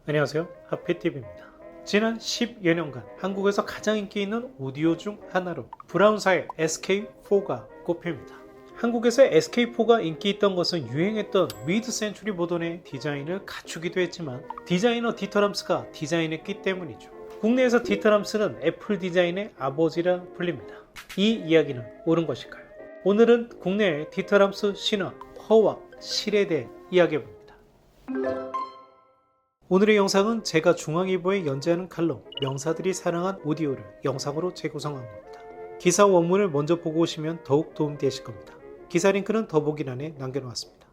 안녕하세요, 하피TV입니다. 지난 10여 년간 한국에서 가장 인기 있는 오디오 중 하나로 브라운사의 SK4가 꼽힙니다. 한국에서 SK4가 인기 있던 것은 유행했던 미드 센추리 모던의 디자인을 갖추기도 했지만 디자이너 디터람스가 디자인했기 때문이죠. 국내에서 디터람스는 애플 디자인의 아버지라 불립니다. 이 이야기는 옳은 것일까요? 오늘은 국내의 디터람스 신화, 허와 실에 대해 이야기해봅니다. 오늘의 영상은 제가 중앙일보에 연재하는 칼럼 명사들이 사랑한 오디오를 영상으로 재구성한 겁니다. 기사 원문을 먼저 보고 오시면 더욱 도움되실 겁니다. 기사 링크는 더보기란에 남겨놓았습니다.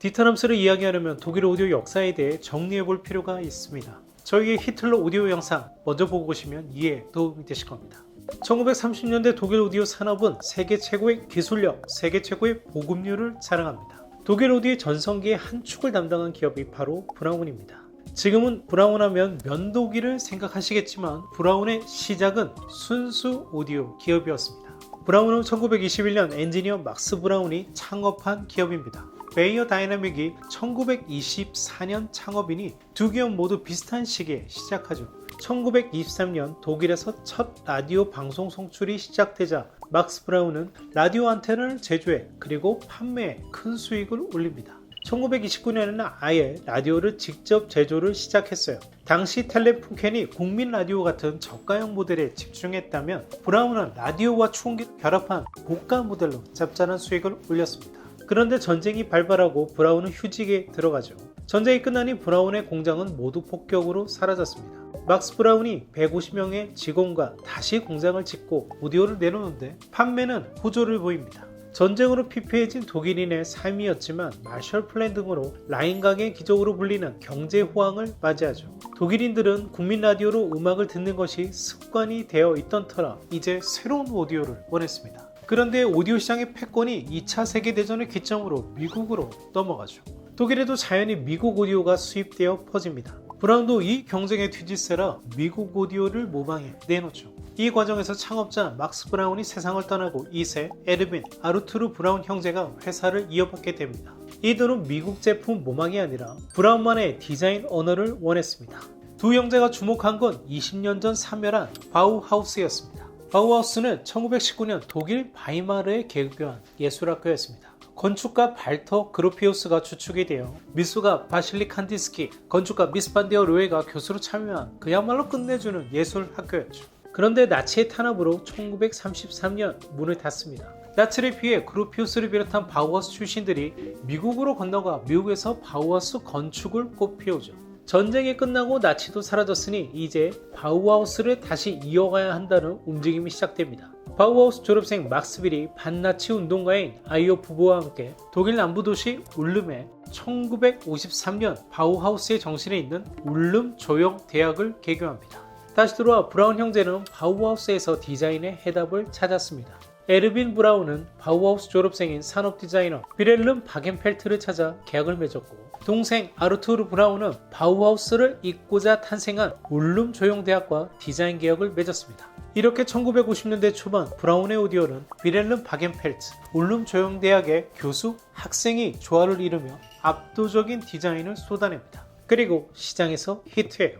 디터람스를 이야기하려면 독일 오디오 역사에 대해 정리해볼 필요가 있습니다. 저희의 히틀러 오디오 영상 먼저 보고 오시면 이해에 도움이 되실 겁니다. 1930년대 독일 오디오 산업은 세계 최고의 기술력, 세계 최고의 보급률을 자랑합니다. 독일 오디오의 전성기의 한 축을 담당한 기업이 바로 브라운입니다. 지금은 브라운 하면 면도기를 생각하시겠지만 브라운의 시작은 순수 오디오 기업이었습니다. 브라운은 1921년 엔지니어 막스 브라운이 창업한 기업입니다. 베이어 다이나믹이 1924년 창업이니 두 기업 모두 비슷한 시기에 시작하죠. 1923년 독일에서 첫 라디오 방송 송출이 시작되자 막스 브라운은 라디오 안테나를 제조해 그리고 판매에 큰 수익을 올립니다. 1929년에는 아예 라디오를 직접 제조를 시작했어요. 당시 텔레푼켄이 국민 라디오 같은 저가형 모델에 집중했다면 브라운은 라디오와 추궁기를 결합한 고가 모델로 짭짤한 수익을 올렸습니다. 그런데 전쟁이 발발하고 브라운은 휴직에 들어가죠. 전쟁이 끝나니 브라운의 공장은 모두 폭격으로 사라졌습니다. 막스 브라운이 150명의 직원과 다시 공장을 짓고 오디오를 내놓는데 판매는 호조를 보입니다. 전쟁으로 피폐해진 독일인의 삶이었지만 마셜 플랜 등으로 라인강의 기적으로 불리는 경제 호황을 맞이하죠. 독일인들은 국민 라디오로 음악을 듣는 것이 습관이 되어 있던 터라 이제 새로운 오디오를 원했습니다. 그런데 오디오 시장의 패권이 2차 세계대전을 기점으로 미국으로 넘어가죠. 독일에도 자연히 미국 오디오가 수입되어 퍼집니다. 브라운도 이 경쟁에 뒤질세라 미국 오디오를 모방해 내놓죠. 이 과정에서 창업자 막스 브라운이 세상을 떠나고 2세 에르빈, 아르투르 브라운 형제가 회사를 이어받게 됩니다. 이들은 미국 제품 모방이 아니라 브라운만의 디자인 언어를 원했습니다. 두 형제가 주목한 건 20년 전 사멸한 바우하우스였습니다. 바우하우스는 1919년 독일 바이마르에 개교한 예술학교였습니다. 건축가 발터 그로피우스가 주축이 되어 미술가 바실리 칸디스키, 건축가 미스반디어 로에가 교수로 참여한 그야말로 끝내주는 예술학교였죠. 그런데 나치의 탄압으로 1933년 문을 닫습니다. 나치를 피해 그로피우스를 비롯한 바우하우스 출신들이 미국으로 건너가 미국에서 바우하우스 건축을 꽃피우죠. 전쟁이 끝나고 나치도 사라졌으니 이제 바우하우스를 다시 이어가야 한다는 움직임이 시작됩니다. 바우하우스 졸업생 막스빌이 반나치 운동가인 아이오 부부와 함께 독일 남부도시 울름에 1953년 바우하우스의 정신에 있는 울름 조형 대학을 개교합니다. 다시 들어와 브라운 형제는 바우하우스에서 디자인의 해답을 찾았습니다. 에르빈 브라운은 바우하우스 졸업생인 산업 디자이너 비렐름 바겐펠트를 찾아 계약을 맺었고 동생 아르투르 브라운은 바우하우스를 잇고자 탄생한 울름 조형대학과 디자인 계약을 맺었습니다. 이렇게 1950년대 초반 브라운의 오디오는 비렐름 바겐펠트 울름 조형대학의 교수, 학생이 조화를 이루며 압도적인 디자인을 쏟아냅니다. 그리고 시장에서 히트해요.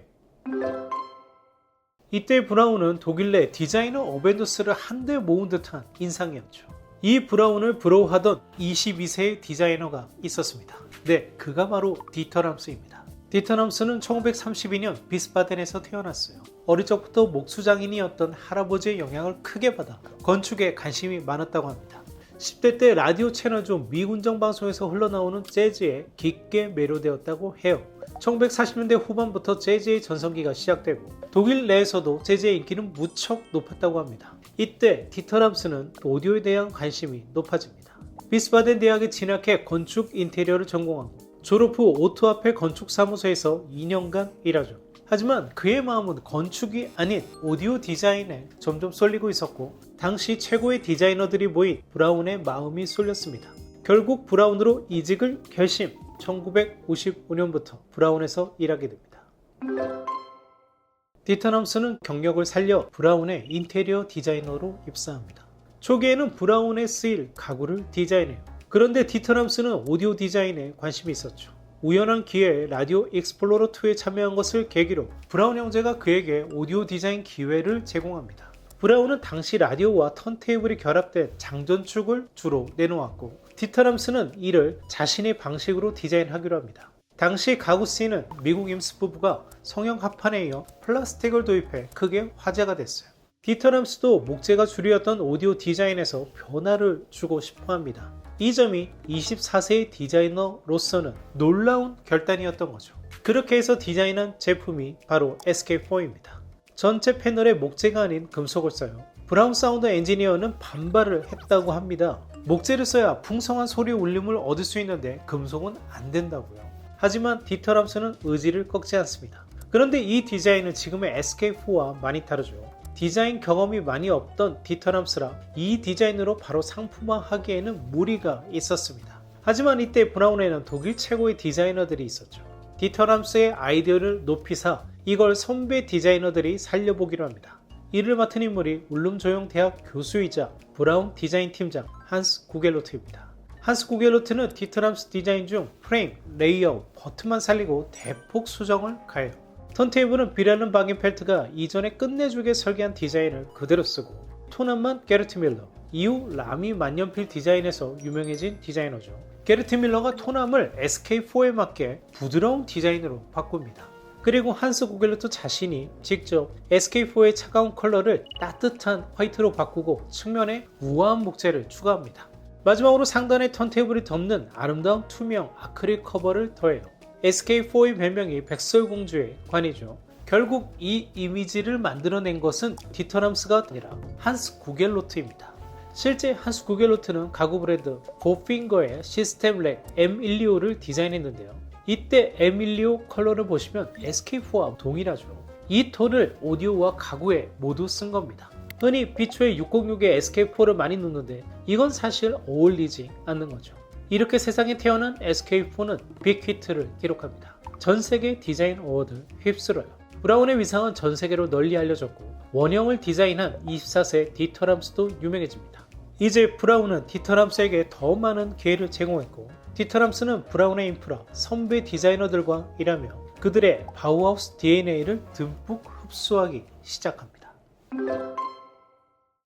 이때 브라운은 독일 내 디자이너 어벤져스를 한데 모은 듯한 인상이었죠. 이 브라운을 부러워하던 22세의 디자이너가 있었습니다. 네, 그가 바로 디터람스입니다. 디터람스는 1932년 비스바덴에서 태어났어요. 어릴 적부터 목수장인이었던 할아버지의 영향을 크게 받아 건축에 관심이 많았다고 합니다. 10대 때 라디오 채널 중 미군정 방송에서 흘러나오는 재즈에 깊게 매료되었다고 해요. 1940년대 후반부터 재즈의 전성기가 시작되고 독일 내에서도 재즈의 인기는 무척 높았다고 합니다. 이때 디터람스는 오디오에 대한 관심이 높아집니다. 비스바덴 대학에 진학해 건축 인테리어를 전공하고 졸업 후 오토아펠 건축사무소에서 2년간 일하죠. 하지만 그의 마음은 건축이 아닌 오디오 디자인에 점점 쏠리고 있었고 당시 최고의 디자이너들이 모인 브라운의 마음이 쏠렸습니다. 결국 브라운으로 이직을 결심, 1955년부터 브라운에서 일하게 됩니다. 디터람스는 경력을 살려 브라운의 인테리어 디자이너로 입사합니다. 초기에는 브라운에 쓰일 가구를 디자인해요. 그런데 디터람스는 오디오 디자인에 관심이 있었죠. 우연한 기회에 라디오 익스플로러 2에 참여한 것을 계기로 브라운 형제가 그에게 오디오 디자인 기회를 제공합니다. 브라운은 당시 라디오와 턴테이블이 결합된 장전축을 주로 내놓았고 디터람스는 이를 자신의 방식으로 디자인하기로 합니다. 당시 가구 씬은 미국 임스 부부가 성형 합판에 이어 플라스틱을 도입해 크게 화제가 됐어요. 디터람스도 목재가 주류였던 오디오 디자인에서 변화를 주고 싶어 합니다. 이 점이 24세의 디자이너로서는 놀라운 결단이었던 거죠. 그렇게 해서 디자인한 제품이 바로 SK4입니다. 전체 패널에 목재가 아닌 금속을 써요. 브라운 사운드 엔지니어는 반발을 했다고 합니다. 목재를 써야 풍성한 소리 울림을 얻을 수 있는데 금속은 안 된다고요. 하지만 디터람스는 의지를 꺾지 않습니다. 그런데 이 디자인은 지금의 SK4와 많이 다르죠. 디자인 경험이 많이 없던 디터람스라 이 디자인으로 바로 상품화하기에는 무리가 있었습니다. 하지만 이때 브라운에는 독일 최고의 디자이너들이 있었죠. 디터람스의 아이디어를 높이사 이걸 선배 디자이너들이 살려보기로 합니다. 이를 맡은 인물이 울름조용 대학 교수이자 브라운 디자인 팀장 한스 구겔로트입니다. 한스 구겔로트는 디터람스 디자인 중 프레임, 레이아웃, 버튼만 살리고 대폭 수정을 가해요. 턴테이블은 비라는 바겐펠트가 이전에 끝내주게 설계한 디자인을 그대로 쓰고 톤업만 게르트 밀러, 이후 라미 만년필 디자인에서 유명해진 디자이너죠. 게르트 밀러가 톤암을 SK4에 맞게 부드러운 디자인으로 바꿉니다. 그리고 한스 구겔로트 자신이 직접 SK4의 차가운 컬러를 따뜻한 화이트로 바꾸고 측면에 우아한 목재를 추가합니다. 마지막으로 상단에 턴테이블이 덮는 아름다운 투명 아크릴 커버를 더해요. SK4의 별명이 백설공주의 관이죠. 결국 이 이미지를 만들어낸 것은 디터람스가 아니라 한스 구겔로트입니다. 실제 한스 구겔로트는 가구 브랜드 고핑거의 시스템 렉 M125를 디자인했는데요. 이때 M125 컬러를 보시면 SK4와 동일하죠. 이 톤을 오디오와 가구에 모두 쓴 겁니다. 흔히 비초의 606에 SK4를 많이 넣는데 이건 사실 어울리지 않는 거죠. 이렇게 세상에 태어난 SK4는 빅히트를 기록합니다. 전세계 디자인 어워드 휩쓸어요. 브라운의 위상은 전세계로 널리 알려졌고 원형을 디자인한 24세 디터람스도 유명해집니다. 이제 브라운은 디터람스에게 더 많은 기회를 제공했고 디터람스는 브라운의 인프라 선배 디자이너들과 일하며 그들의 바우하우스 DNA를 듬뿍 흡수하기 시작합니다.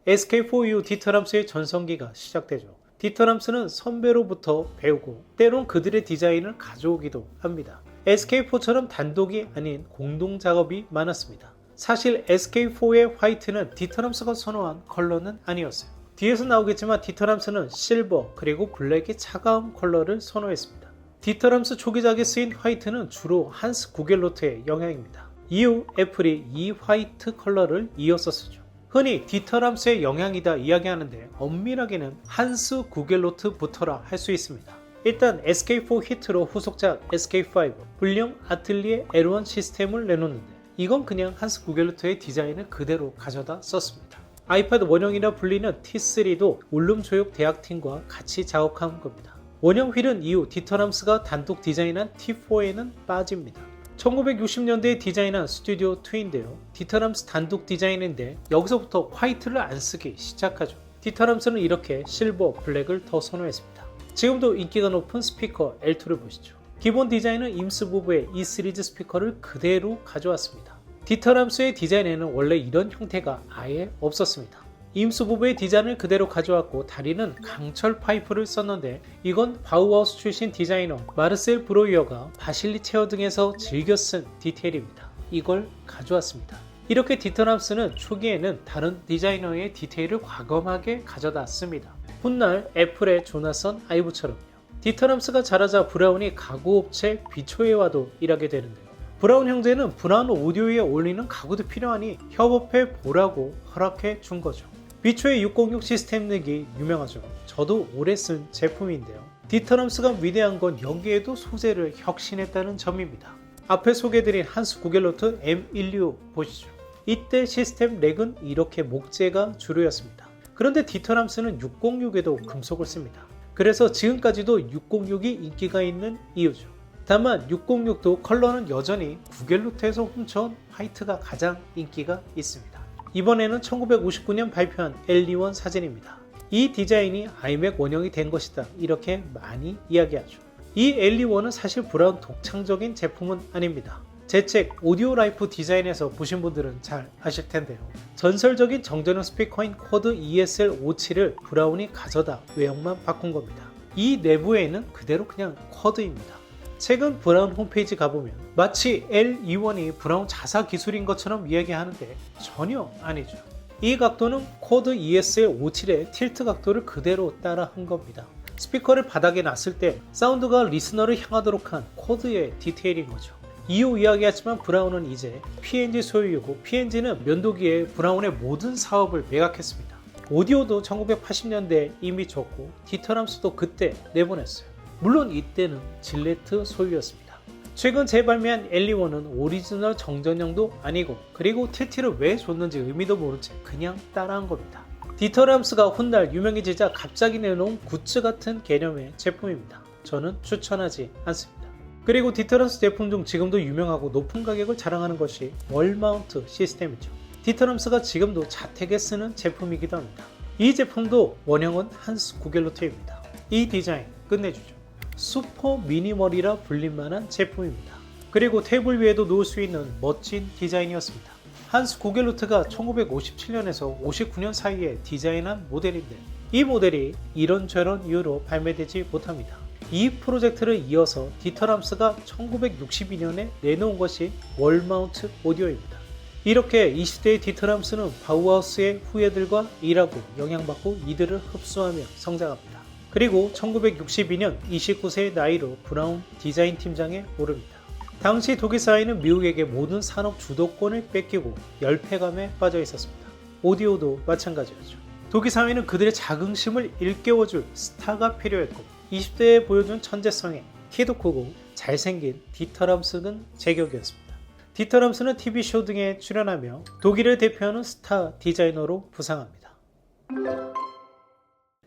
SK4 이후 디터람스의 전성기가 시작되죠. 디터람스는 선배로부터 배우고 때론 그들의 디자인을 가져오기도 합니다. SK4처럼 단독이 아닌 공동 작업이 많았습니다. 사실 SK4의 화이트는 디터람스가 선호한 컬러는 아니었어요. 뒤에서 나오겠지만 디터람스는 실버 그리고 블랙의 차가운 컬러를 선호했습니다. 디터람스 초기작에 쓰인 화이트는 주로 한스 구겔로트의 영향입니다. 이후 애플이 이 화이트 컬러를 이어서 쓰죠. 흔히 디터람스의 영향이다 이야기하는데 엄밀하게는 한스 구겔로트부터라 할 수 있습니다. 일단 SK4 히트로 후속작 SK5 불량 아틀리에 L1 시스템을 내놓는데 이건 그냥 한스 구겔로트의 디자인을 그대로 가져다 썼습니다. 아이패드 원형이라 불리는 T3도 울름조용 대학팀과 같이 작업한 겁니다. 원형 휠은 이후 디터람스가 단독 디자인한 T4에는 빠집니다. 1960년대에 디자인한 스튜디오 2인데요. 디터람스 단독 디자인인데 여기서부터 화이트를 안 쓰기 시작하죠. 디터람스는 이렇게 실버, 블랙을 더 선호했습니다. 지금도 인기가 높은 스피커 L2를 보시죠. 기본 디자인은 임스 부부의 E 시리즈 스피커를 그대로 가져왔습니다. 디터람스의 디자인에는 원래 이런 형태가 아예 없었습니다. 임스 부부의 디자인을 그대로 가져왔고 다리는 강철 파이프를 썼는데 이건 바우하우스 출신 디자이너 마르셀 브로이어가 바실리 체어 등에서 즐겨 쓴 디테일입니다. 이걸 가져왔습니다. 이렇게 디터람스는 초기에는 다른 디자이너의 디테일을 과감하게 가져다 씁니다. 훗날 애플의 조나선 아이브처럼요. 디터람스가 자라자 브라운이 가구업체 비초에와도 일하게 되는데요. 브라운 형제는 브라운 오디오에 어울리는 가구도 필요하니 협업해 보라고 허락해 준 거죠. 비초의 606 시스템 넥이 유명하죠. 저도 오래 쓴 제품인데요. 디터람스가 위대한 건 여기에도 소재를 혁신했다는 점입니다. 앞에 소개해드린 한스 구겔로트 M125 보시죠. 이때 시스템 렉은 이렇게 목재가 주류였습니다. 그런데 디터람스는 606에도 금속을 씁니다. 그래서 지금까지도 606이 인기가 있는 이유죠. 다만 606도 컬러는 여전히 구겔로트에서 훔쳐온 화이트가 가장 인기가 있습니다. 이번에는 1959년 발표한 LE1 사진입니다. 이 디자인이 아이맥 원형이 된 것이다 이렇게 많이 이야기하죠. 이 LE1은 사실 브라운 독창적인 제품은 아닙니다. 제 책 오디오 라이프 디자인에서 보신 분들은 잘 아실 텐데요. 전설적인 정전형 스피커인 쿼드 ESL57을 브라운이 가져다 외형만 바꾼 겁니다. 이 내부에는 그대로 그냥 쿼드입니다. 최근 브라운 홈페이지 가보면 마치 LE1이 브라운 자사 기술인 것처럼 이야기하는데 전혀 아니죠. 이 각도는 쿼드 ESL57의 틸트 각도를 그대로 따라한 겁니다. 스피커를 바닥에 놨을 때 사운드가 리스너를 향하도록 한 쿼드의 디테일인 거죠. 이후 이야기했지만 브라운은 이제 P&G 소유이고 P&G는 면도기에 브라운의 모든 사업을 매각했습니다. 오디오도 1980년대에 이미 줬고 디터람스도 그때 내보냈어요. 물론 이때는 질레트 소유였습니다. 최근 재발매한 LE1은 오리지널 정전형도 아니고 그리고 틸티를 왜 줬는지 의미도 모른 채 그냥 따라한 겁니다. 디터람스가 훗날 유명해지자 갑자기 내놓은 굿즈 같은 개념의 제품입니다. 저는 추천하지 않습니다. 그리고 디터람스 제품 중 지금도 유명하고 높은 가격을 자랑하는 것이 월마운트 시스템이죠. 디터람스가 지금도 자택에 쓰는 제품이기도 합니다. 이 제품도 원형은 한스 구겔로트입니다. 이 디자인 끝내주죠. 슈퍼 미니멀이라 불릴만한 제품입니다. 그리고 테이블 위에도 놓을 수 있는 멋진 디자인이었습니다. 한스 구겔로트가 1957년에서 59년 사이에 디자인한 모델인데 이 모델이 이런저런 이유로 발매되지 못합니다. 이 프로젝트를 이어서 디터람스가 1962년에 내놓은 것이 월마운트 오디오입니다. 이렇게 20대의 디터람스는 바우하우스의 후예들과 일하고 영향받고 이들을 흡수하며 성장합니다. 그리고 1962년 29세의 나이로 브라운 디자인 팀장에 오릅니다. 당시 독일 사회는 미국에게 모든 산업 주도권을 뺏기고 열패감에 빠져 있었습니다. 오디오도 마찬가지였죠. 독일 사회는 그들의 자긍심을 일깨워줄 스타가 필요했고 20대에 보여준 천재성에 키도 크고 잘생긴 디터람스는 제격이었습니다. 디터람스는 TV쇼 등에 출연하며 독일을 대표하는 스타 디자이너로 부상합니다.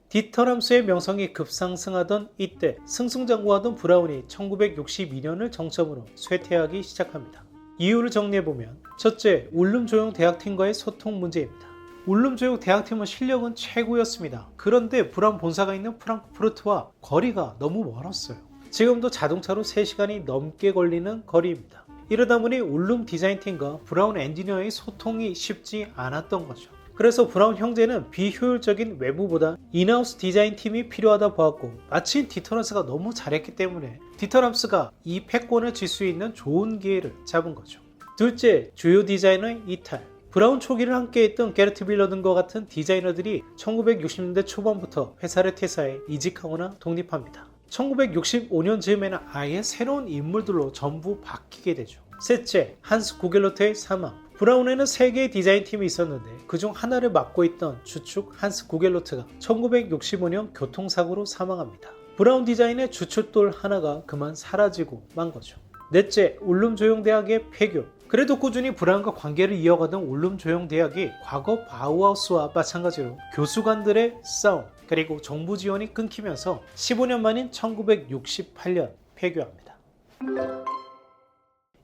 디터람스의 명성이 급상승하던 이때 승승장구하던 브라운이 1962년을 정점으로 쇠퇴하기 시작합니다. 이유를 정리해보면 첫째, 울름 조용 대학팀과의 소통 문제입니다. 울름 조용 대학팀은 실력은 최고였습니다. 그런데 브라운 본사가 있는 프랑크푸르트와 거리가 너무 멀었어요. 지금도 자동차로 3시간이 넘게 걸리는 거리입니다. 이러다 보니 울름 디자인팀과 브라운 엔지니어의 소통이 쉽지 않았던 거죠. 그래서 브라운 형제는 비효율적인 외부보다 인하우스 디자인팀이 필요하다 보았고 마침 디터람스가 너무 잘했기 때문에 디터람스가 이 패권을 질 수 있는 좋은 기회를 잡은 거죠. 둘째, 주요 디자이너의 이탈. 브라운 초기를 함께했던 게르트 빌러 등과 같은 디자이너들이 1960년대 초반부터 회사를 퇴사해 이직하거나 독립합니다. 1965년 즈음에는 아예 새로운 인물들로 전부 바뀌게 되죠. 셋째, 한스 구겔로트의 사망. 브라운에는 3개의 디자인팀이 있었는데 그중 하나를 맡고 있던 주축 한스 구겔로트가 1965년 교통사고로 사망합니다. 브라운 디자인의 주춧돌 하나가 그만 사라지고 만 거죠. 넷째, 울름 조용대학의 폐교. 그래도 꾸준히 브라운과 관계를 이어가던 울름 조용대학이 과거 바우하우스와 마찬가지로 교수관들의 싸움 그리고 정부 지원이 끊기면서 15년 만인 1968년 폐교합니다.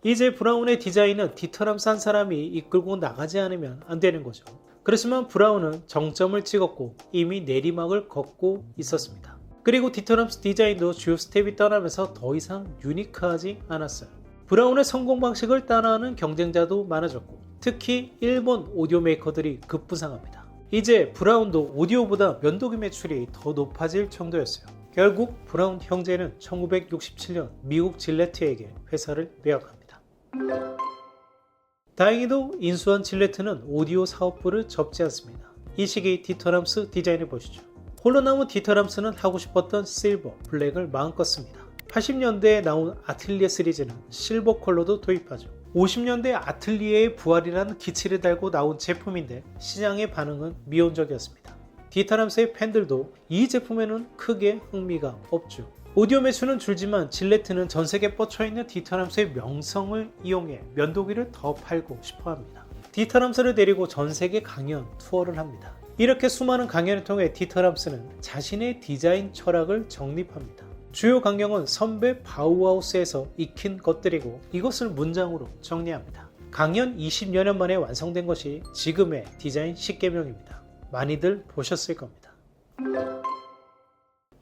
이제 브라운의 디자인은 디터람스 한 사람이 이끌고 나가지 않으면 안 되는 거죠. 그렇지만 브라운은 정점을 찍었고 이미 내리막을 걷고 있었습니다. 그리고 디터람스 디자인도 주요 스텝이 떠나면서 더 이상 유니크하지 않았어요. 브라운의 성공 방식을 따라하는 경쟁자도 많아졌고 특히 일본 오디오 메이커들이 급부상합니다. 이제 브라운도 오디오보다 면도기 매출이 더 높아질 정도였어요. 결국 브라운 형제는 1967년 미국 질레트에게 회사를 매각합니다. 다행히도 인수한 질레트는 오디오 사업부를 접지 않습니다. 이 시기 디터람스 디자인을 보시죠. 홀로 남은 디터람스는 하고 싶었던 실버, 블랙을 마음껏 씁니다. 80년대에 나온 아틀리에 시리즈는 실버 컬러도 도입하죠. 50년대 아틀리에의 부활이라는 기치를 달고 나온 제품인데 시장의 반응은 미온적이었습니다. 디터람스의 팬들도 이 제품에는 크게 흥미가 없죠. 오디오 매출은 줄지만 질레트는 전세계에 뻗쳐있는 디터람스의 명성을 이용해 면도기를 더 팔고 싶어합니다. 디터람스를 데리고 전세계 강연 투어를 합니다. 이렇게 수많은 강연을 통해 디터람스는 자신의 디자인 철학을 정립합니다. 주요 강령은 선배 바우하우스에서 익힌 것들이고 이것을 문장으로 정리합니다. 강연 20여 년 만에 완성된 것이 지금의 디자인 10계명입니다. 많이들 보셨을 겁니다.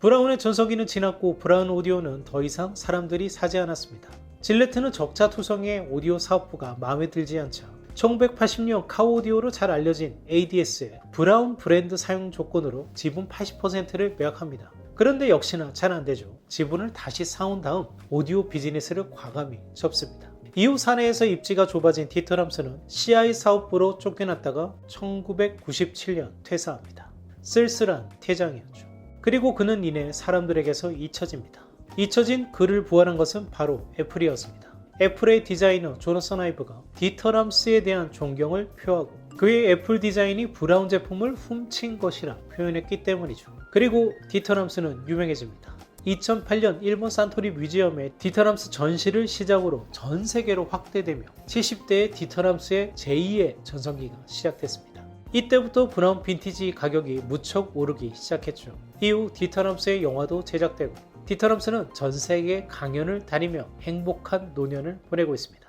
브라운의 전성기는 지났고 브라운 오디오는 더 이상 사람들이 사지 않았습니다. 질레트는 적자 투성이의 오디오 사업부가 마음에 들지 않자 1980년 카오 오디오로 잘 알려진 ADS의 브라운 브랜드 사용 조건으로 지분 80%를 매각합니다. 그런데 역시나 잘 안되죠. 지분을 다시 사온 다음 오디오 비즈니스를 과감히 접습니다. 이후 사내에서 입지가 좁아진 디터람스는 CI 사업부로 쫓겨났다가 1997년 퇴사합니다. 쓸쓸한 퇴장이었죠. 그리고 그는 이내 사람들에게서 잊혀집니다. 잊혀진 그를 부활한 것은 바로 애플이었습니다. 애플의 디자이너 조너선 아이브가 디터람스에 대한 존경을 표하고 그의 애플 디자인이 브라운 제품을 훔친 것이라 표현했기 때문이죠. 그리고 디터람스는 유명해집니다. 2008년 일본 산토리 뮤지엄의 디터람스 전시를 시작으로 전 세계로 확대되며 70대의 디터람스의 제2의 전성기가 시작됐습니다. 이때부터 브라운 빈티지 가격이 무척 오르기 시작했죠. 이후 디터람스의 영화도 제작되고 디터람스는 전 세계 강연을 다니며 행복한 노년을 보내고 있습니다.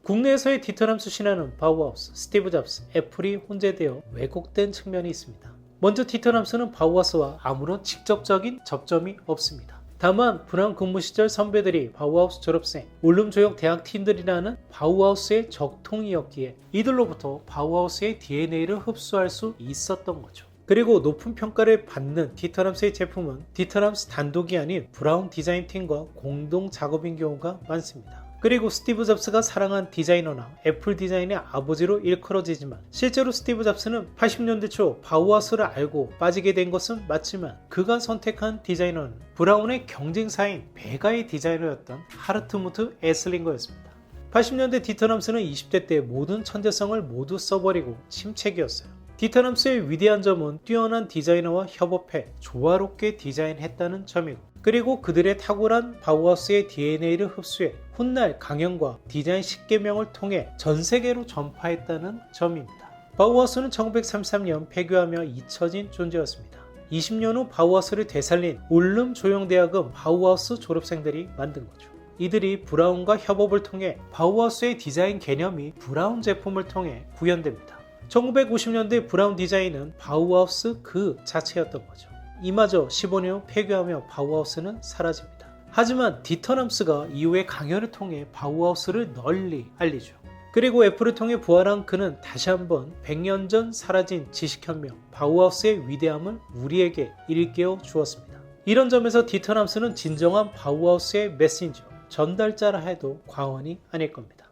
국내에서의 디터람스 신화는 바우하우스, 스티브 잡스, 애플이 혼재되어 왜곡된 측면이 있습니다. 먼저 디터람스는 바우하우스와 아무런 직접적인 접점이 없습니다. 다만 브라운 근무 시절 선배들이 바우하우스 졸업생, 울름조역 대학 팀들이라는 바우하우스의 적통이었기에 이들로부터 바우하우스의 DNA를 흡수할 수 있었던 거죠. 그리고 높은 평가를 받는 디터람스의 제품은 디터람스 단독이 아닌 브라운 디자인팀과 공동 작업인 경우가 많습니다. 그리고 스티브 잡스가 사랑한 디자이너나 애플 디자인의 아버지로 일컬어지지만 실제로 스티브 잡스는 80년대 초 바우하우스를 알고 빠지게 된 것은 맞지만 그가 선택한 디자이너는 브라운의 경쟁사인 베가의 디자이너였던 하르트무트 에슬링거였습니다. 80년대 디터람스는 20대 때 모든 천재성을 모두 써버리고 침체기였어요. 디터람스의 위대한 점은 뛰어난 디자이너와 협업해 조화롭게 디자인했다는 점이고 그리고 그들의 탁월한 바우하우스의 DNA를 흡수해 훗날 강연과 디자인 10계명을 통해 전 세계로 전파했다는 점입니다. 바우하우스는 1933년 폐교하며 잊혀진 존재였습니다. 20년 후 바우하우스를 되살린 울름 조형대학은 바우하우스 졸업생들이 만든 거죠. 이들이 브라운과 협업을 통해 바우하우스의 디자인 개념이 브라운 제품을 통해 구현됩니다. 1950년대 브라운 디자인은 바우하우스 그 자체였던 거죠. 이마저 15년 후 폐교하며 바우하우스는 사라집니다. 하지만 디터람스가 이후에 강연을 통해 바우하우스를 널리 알리죠. 그리고 애플을 통해 부활한 그는 다시 한번 100년 전 사라진 지식혁명 바우하우스의 위대함을 우리에게 일깨워 주었습니다. 이런 점에서 디터람스는 진정한 바우하우스의 메신저, 전달자라 해도 과언이 아닐 겁니다.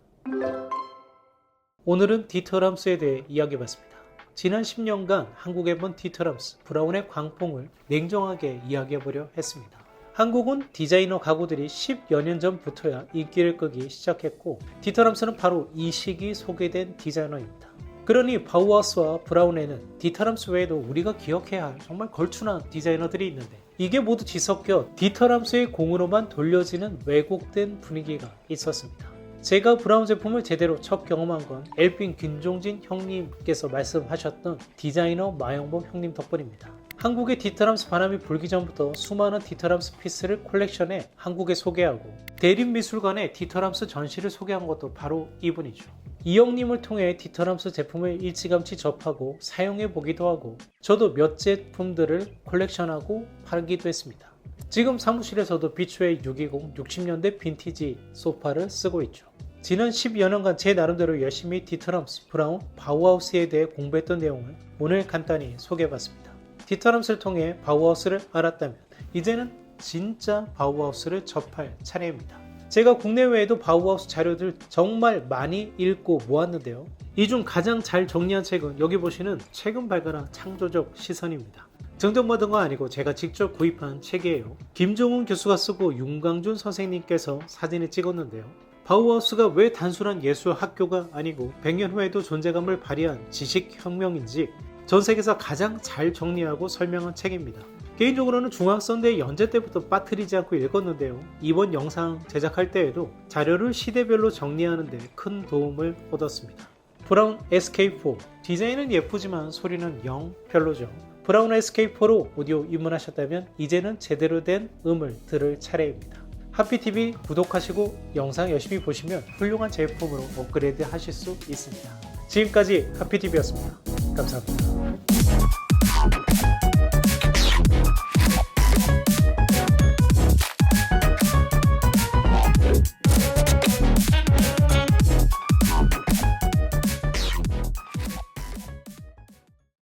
오늘은 디터람스에 대해 이야기해봤습니다. 지난 10년간 한국에 본 디터람스, 브라운의 광풍을 냉정하게 이야기해보려 했습니다. 한국은 디자이너 가구들이 10여 년 전부터야 인기를 끄기 시작했고 디터람스는 바로 이 시기 소개된 디자이너입니다. 그러니 바우하우스와 브라운에는 디터람스 외에도 우리가 기억해야 할 정말 걸출한 디자이너들이 있는데 이게 모두 뒤섞여 디터람스의 공으로만 돌려지는 왜곡된 분위기가 있었습니다. 제가 브라운 제품을 제대로 첫 경험한 건 엘빈 김종진 형님께서 말씀하셨던 디자이너 마영범 형님 덕분입니다. 한국의 디터람스 바람이 불기 전부터 수많은 디터람스 피스를 콜렉션해 한국에 소개하고 대림미술관에 디터람스 전시를 소개한 것도 바로 이분이죠. 이 형님을 통해 디터람스 제품을 일찌감치 접하고 사용해 보기도 하고 저도 몇 제품들을 콜렉션하고 팔기도 했습니다. 지금 사무실에서도 비추의 620 60년대 빈티지 소파를 쓰고 있죠. 지난 10여 년간 제 나름대로 열심히 디터람스, 브라운, 바우하우스에 대해 공부했던 내용을 오늘 간단히 소개해봤습니다. 디터람스를 통해 바우하우스를 알았다면 이제는 진짜 바우하우스를 접할 차례입니다. 제가 국내외에도 바우하우스 자료들 정말 많이 읽고 모았는데요. 이 중 가장 잘 정리한 책은 여기 보시는 최근 발간한 창조적 시선입니다. 증정받은 거 아니고 제가 직접 구입한 책이에요. 김종훈 교수가 쓰고 윤광준 선생님께서 사진을 찍었는데요. 바우하우스가 왜 단순한 예술 학교가 아니고 100년 후에도 존재감을 발휘한 지식혁명인지 전 세계에서 가장 잘 정리하고 설명한 책입니다. 개인적으로는 중학생 때 연재 때부터 빠뜨리지 않고 읽었는데요. 이번 영상 제작할 때에도 자료를 시대별로 정리하는 데 큰 도움을 얻었습니다. 브라운 SK4 디자인은 예쁘지만 소리는 영 별로죠. 브라운 SK4로 오디오 입문하셨다면 이제는 제대로 된 음을 들을 차례입니다. 하피TV 구독하시고 영상 열심히 보시면 훌륭한 제품으로 업그레이드 하실 수 있습니다. 지금까지 하피TV였습니다. 감사합니다.